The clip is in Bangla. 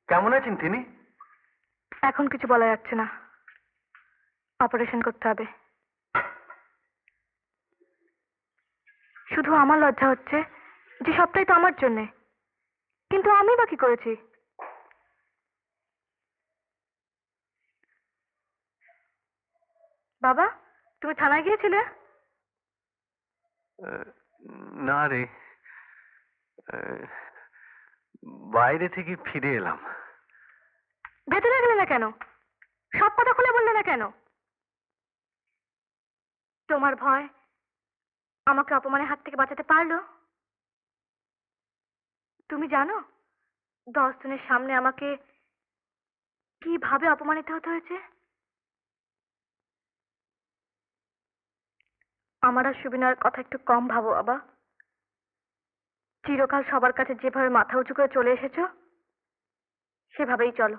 কেমন আছেন তিনি? এখন কিছু বলা যাচ্ছে না, অপারেশন করতে হবে। শুধু আমার লজ্জা হচ্ছে যে সবটাই তো আমার জন্যে, কিন্তু আমি বা কি করেছি? বাবা, তুমি থানায় গিয়েছিলে? না রে, বাইরে থেকে ফিরে এলাম। ভেতরে গেলে না কেন? সব কথা খুলে বললে না কেন? তোমার ভয় আমাকে অপমানের হাত থেকে বাঁচাতে পারলো? তুমি জানো 10 জনের সামনে আমাকে কিভাবে অপমানিত হতে হয়েছে? আমার আর সুবিনয়ের কথা একটু কম ভাবো বাবা। চিরকাল সবার কাছে যেভাবে মাথা উঁচু করে চলে এসেছো, সেভাবেই চলো।